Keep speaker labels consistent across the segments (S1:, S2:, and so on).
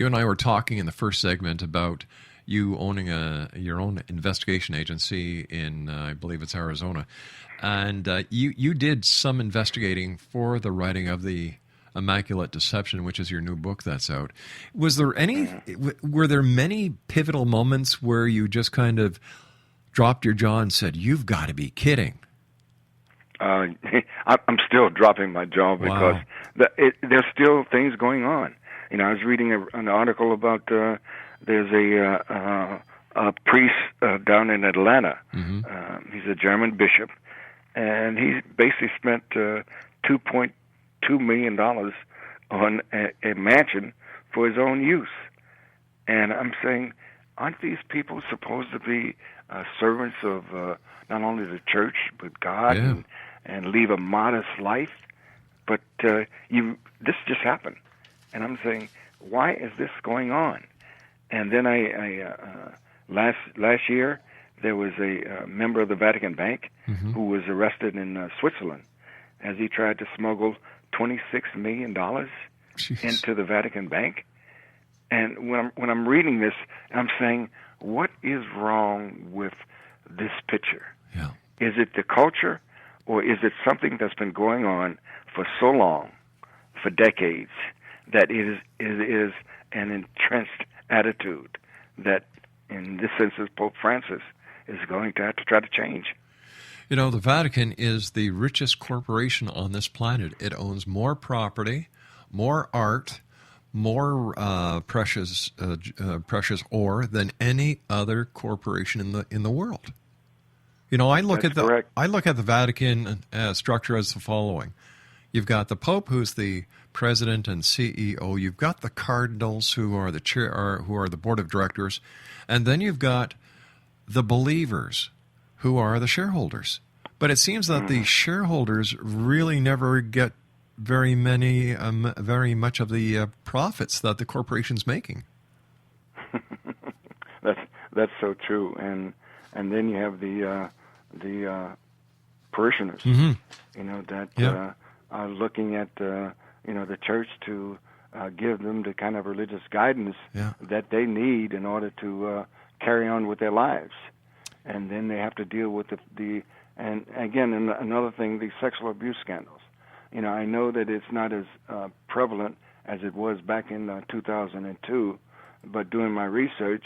S1: You and I were talking in the first segment about you owning your own investigation agency in, I believe it's Arizona. And you did some investigating for the writing of the Immaculate Deception, which is your new book that's out. Were there many pivotal moments where you just kind of dropped your jaw and said, "You've got to be kidding"?
S2: I'm still dropping my jaw because there's still things going on. I was reading an article about there's a priest down in Atlanta. Mm-hmm. He's a German bishop, and he basically spent $2.2 million on a mansion for his own use. And I'm saying, aren't these people supposed to be servants of not only the church but God, and leave a modest life? But this just happened, and I'm saying, why is this going on? And then last year there was a member of the Vatican Bank mm-hmm. who was arrested in Switzerland as he tried to smuggle $26 million into the Vatican Bank. And when I'm reading this, I'm saying, what is wrong with this picture?
S1: Yeah.
S2: Is it the culture, or is it something that's been going on for so long, for decades, that it is an entrenched attitude that, in this instance, Pope Francis is going to have to try to change?
S1: The Vatican is the richest corporation on this planet. It owns more property, more art, more precious ore than any other corporation in the world. I look at the Vatican structure as the following: you've got the Pope, who's the president and CEO. You've got the cardinals, who are the chair, who are the board of directors, and then you've got the believers, who are the shareholders. But it seems that the shareholders really never get very much of the profits that the corporation's making.
S2: That's so true. And then you have the parishioners,
S1: mm-hmm.
S2: That are looking at the church to give them the kind of religious guidance that they need in order to carry on with their lives. And then they have to deal with and again, another thing, the sexual abuse scandals. I know that it's not as prevalent as it was back in 2002, but doing my research,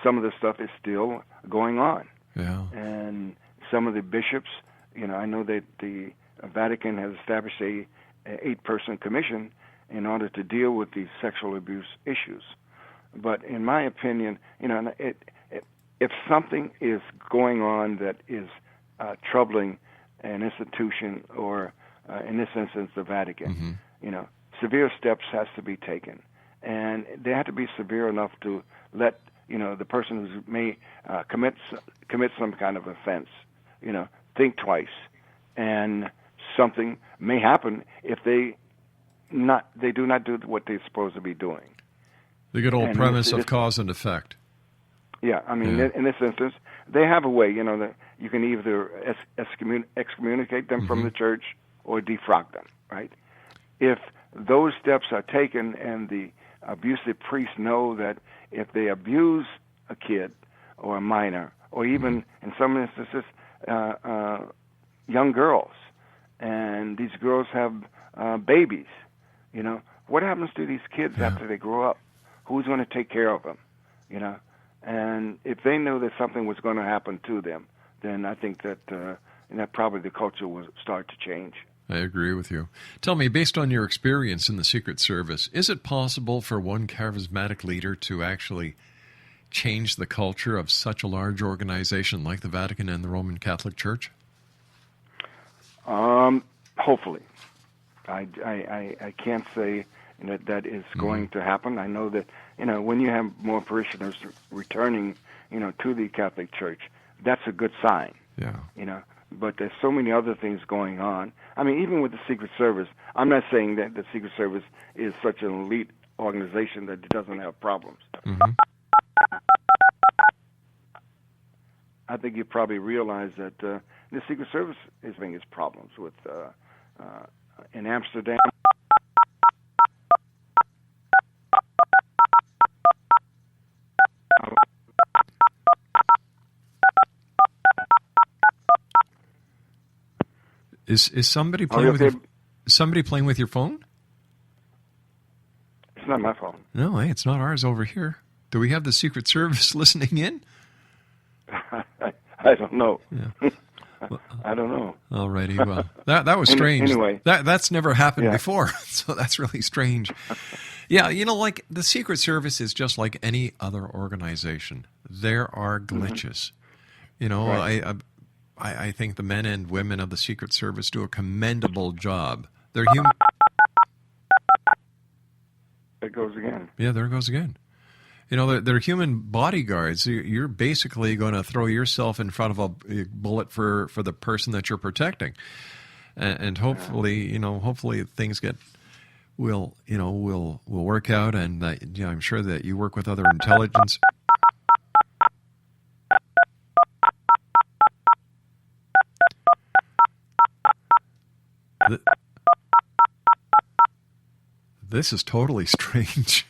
S2: some of the stuff is still going on.
S1: Yeah.
S2: And some of the bishops, I know that the Vatican has established a 8-person commission in order to deal with these sexual abuse issues. But in my opinion, if something is going on that is troubling an institution, or in this instance the Vatican,
S1: mm-hmm.
S2: Severe steps has to be taken, and they have to be severe enough to let the person who may commit some kind of offense, think twice, and something may happen if they do not do what they're supposed to be doing.
S1: The good old premise of cause and effect.
S2: Yeah, I mean, in this instance, they have a way, that you can either excommunicate them mm-hmm. from the church or defrock them, right? If those steps are taken and the abusive priests know that if they abuse a kid or a minor, or even mm-hmm. in some instances young girls, and these girls have babies, what happens to these kids after they grow up? Who's going to take care of them? And if they know that something was going to happen to them, then I think that probably the culture will start to change.
S1: I agree with you. Tell me, based on your experience in the Secret Service, is it possible for one charismatic leader to actually change the culture of such a large organization like the Vatican and the Roman Catholic Church?
S2: Hopefully. I can't say that is going to happen. I know that, when you have more parishioners returning, to the Catholic Church, that's a good sign.
S1: Yeah.
S2: But there's so many other things going on. I mean, even with the Secret Service, I'm not saying that the Secret Service is such an elite organization that it doesn't have problems.
S1: Mm-hmm.
S2: I think you probably realize that the Secret Service is having its problems with in Amsterdam.
S1: Is somebody playing somebody playing with your phone?
S2: It's not my phone.
S1: No, hey, it's not ours over here. Do we have the Secret Service listening in?
S2: I don't know.
S1: Yeah. Well,
S2: I don't know.
S1: All righty. Well, that was strange.
S2: Anyway.
S1: That's never happened before, so that's really strange. Yeah, like the Secret Service is just like any other organization. There are glitches. Right. I think the men and women of the Secret Service do a commendable job. They're human.
S2: There goes again.
S1: Yeah, there goes again. They're human bodyguards. You're basically going to throw yourself in front of a bullet for the person that you're protecting, and hopefully, hopefully things will work out, and I'm sure that you work with other intelligence. This is totally strange.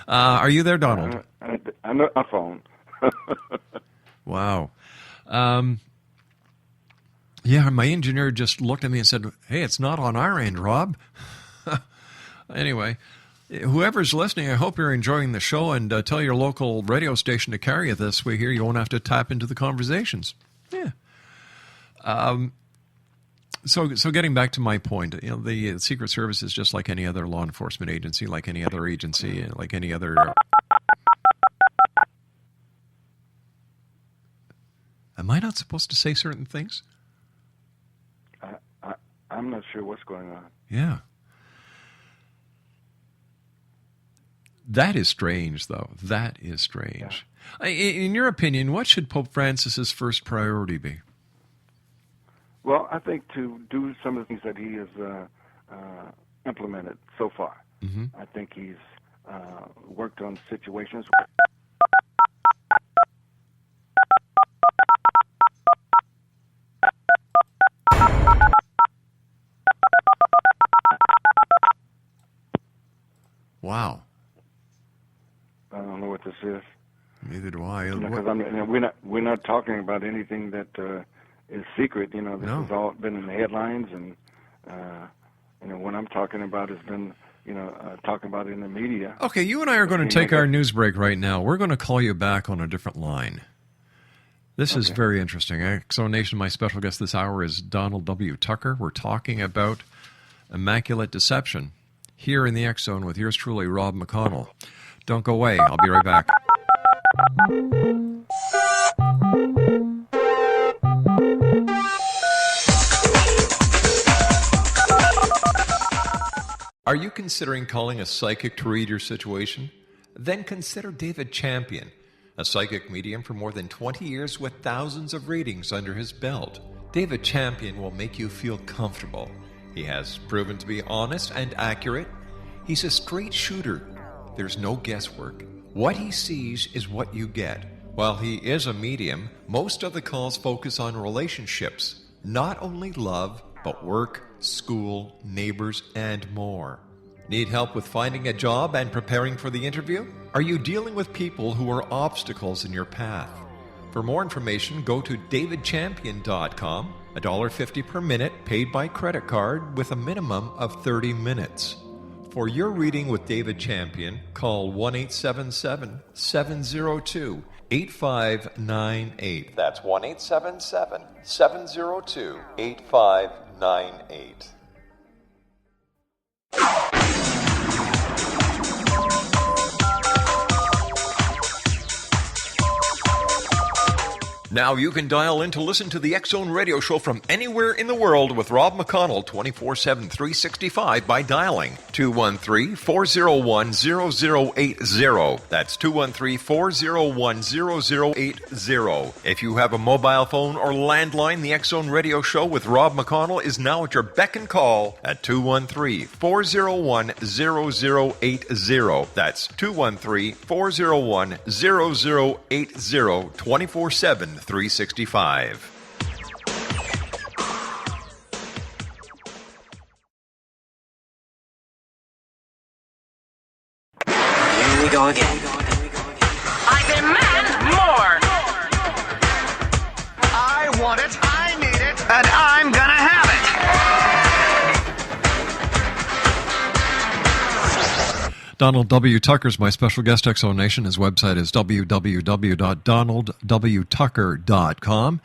S1: Are you there, Donald?
S2: I'm not my phone.
S1: Wow. Yeah, my engineer just looked at me and said, "Hey, it's not on our end, Rob." Anyway, whoever's listening, I hope you're enjoying the show, and tell your local radio station to carry it this way here. You won't have to tap into the conversations. Yeah. So getting back to my point, the Secret Service is just like any other law enforcement agency, like any other agency, like any other. Am I not supposed to say certain things?
S2: I'm not sure what's going on.
S1: Yeah. That is strange, though. That is strange. Yeah. In your opinion, what should Pope Francis's first priority be?
S2: Well, I think to do some of the things that he has implemented so far. Mm-hmm. I think he's worked on situations.
S1: Wow.
S2: I don't know what this is.
S1: Neither do I.
S2: Because we're not talking about anything that is secret. This has all been in the headlines, and what I'm talking about has been talking about it in the media.
S1: Okay, you and I are going to take our news break right now. We're going to call you back on a different line. This is very interesting. X-Zone Nation, my special guest this hour is Donald W. Tucker. We're talking about immaculate deception here in the X-Zone with yours truly, Rob McConnell. Don't go away. I'll be right back. Are you considering calling a psychic to read your situation? Then consider David Champion, a psychic medium for more than 20 years with thousands of readings under his belt. David Champion will make you feel comfortable. He has proven to be honest and accurate. He's a straight shooter. There's no guesswork. What he sees is what you get. While he is a medium, most of the calls focus on relationships, not only love, but work, school, neighbors, and more. Need help with finding a job and preparing for the interview? Are you dealing with people who are obstacles in your path? For more information, go to davidchampion.com, $1.50 per minute paid by credit card with a minimum of 30 minutes. For your reading with David Champion, call 1-877-702-8598. That's 1-877-702-8598. Now you can dial in to listen to the X-Zone radio show from anywhere in the world with Rob McConnell 24/7, 365 by dialing 213-401-0080. That's 213-401-0080. If you have a mobile phone or landline, the X-Zone radio show with Rob McConnell is now at your beck and call at 213-401-0080. That's 213-401-0080, 24/7, 365.
S3: Here we go again.
S4: I demand more.
S3: I want it. I need it. And I'm gonna have
S1: Donald W. Tucker's my special guest, Exonation. His website is www.donaldwtucker.com.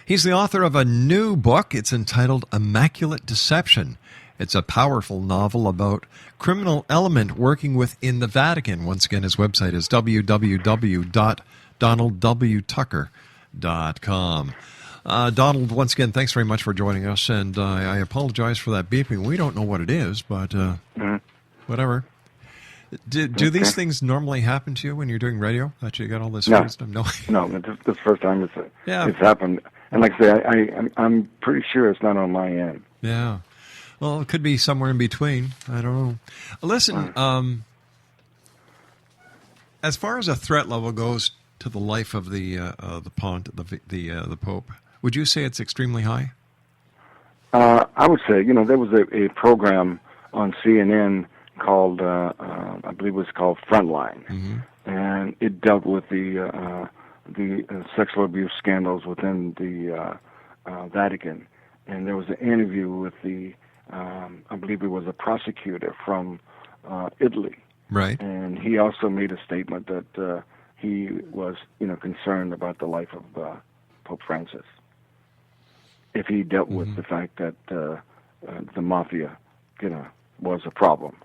S1: He's the author of a new book. It's entitled Immaculate Deception. It's a powerful novel about criminal element working within the Vatican. Once again, his website is www.donaldwtucker.com. Donald, once again, thanks very much for joining us, and I apologize for that beeping. We don't know what it is, but whatever. Do these things normally happen to you when you're doing radio, that you got all this stuff? No,
S2: this is the first time it's happened. And like I say, I'm pretty sure it's not on my end.
S1: Yeah. Well, it could be somewhere in between. I don't know. Listen, as far as a threat level goes to the life of the Pope, would you say it's extremely high?
S2: I would say, there was a program on CNN called, I believe it was called Frontline, and it dealt with the sexual abuse scandals within the Vatican. And there was an interview with I believe it was a prosecutor from Italy.
S1: Right.
S2: And he also made a statement that he was, concerned about the life of Pope Francis, if he dealt with the fact that the mafia, was a problem.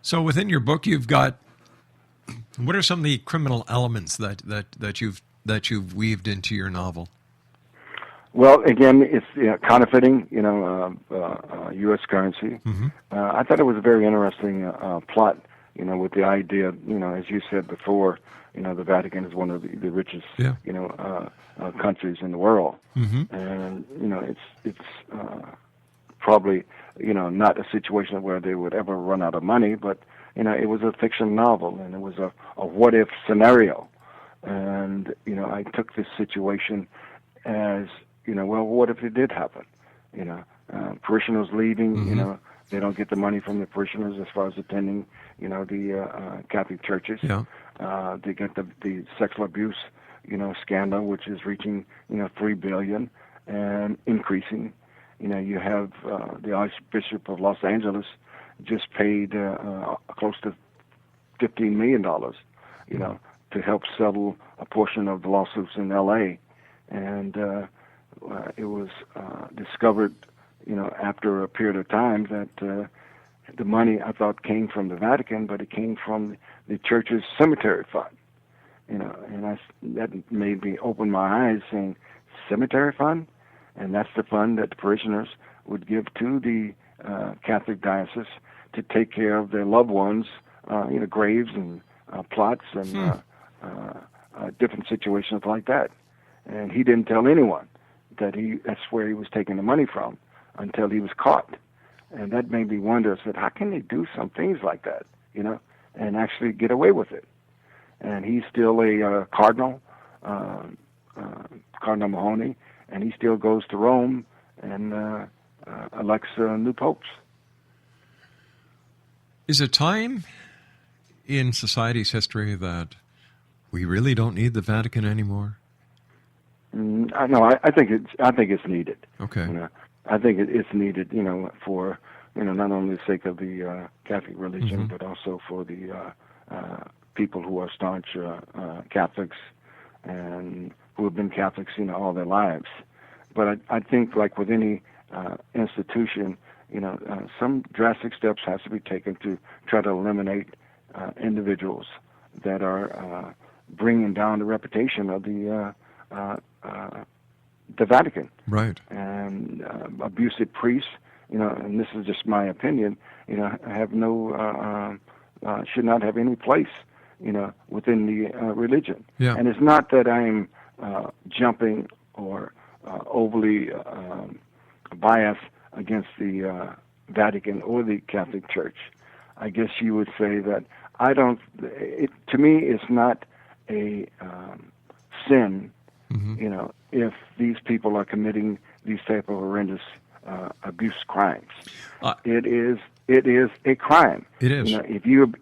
S1: So within your book, you've got, what are some of the criminal elements that you've weaved into your novel?
S2: Well, again, it's counterfeiting, U.S. currency. I thought it was a very interesting plot, with the idea, as you said before, the Vatican is one of the richest, countries in the world. And, it's probably, not a situation where they would ever run out of money, but, it was a fiction novel, and it was a what-if scenario. And, I took this situation as, well, what if it did happen? Parishioners leaving, they don't get the money from the parishioners as far as attending, the Catholic churches.
S1: Yeah.
S2: They get the sexual abuse, scandal, which is reaching, $3 billion and increasing. You have the Archbishop of Los Angeles just paid close to $15 million, to help settle a portion of the lawsuits in L.A. And it was discovered, after a period of time that the money, I thought, came from the Vatican, but it came from the church's cemetery fund. And that made me open my eyes, saying, cemetery fund? And that's the fund that the parishioners would give to the Catholic diocese to take care of their loved ones, graves and plots and different situations like that. And he didn't tell anyone that's where he was taking the money from until he was caught. And that made me wonder, I said, how can they do some things like that, and actually get away with it? And he's still a cardinal, Cardinal Mahoney, and he still goes to Rome and elects new popes.
S1: Is it time in society's history that we really don't need the Vatican anymore?
S2: No, I think it's needed.
S1: Okay.
S2: I think it's needed, for not only the sake of the Catholic religion, but also for the people who are staunch Catholics and who have been Catholics, all their lives. But I think, like with any institution, some drastic steps has to be taken to try to eliminate individuals that are bringing down the reputation of the Vatican.
S1: Right.
S2: And abusive priests, and this is just my opinion, have no, should not have any place, within the religion.
S1: Yeah.
S2: And it's not that I'm jumping or overly biased against the Vatican or the Catholic Church. I guess you would say that to me, it's not a sin, if these people are committing these type of horrendous abuse crimes. It is a crime.
S1: It is.
S2: If you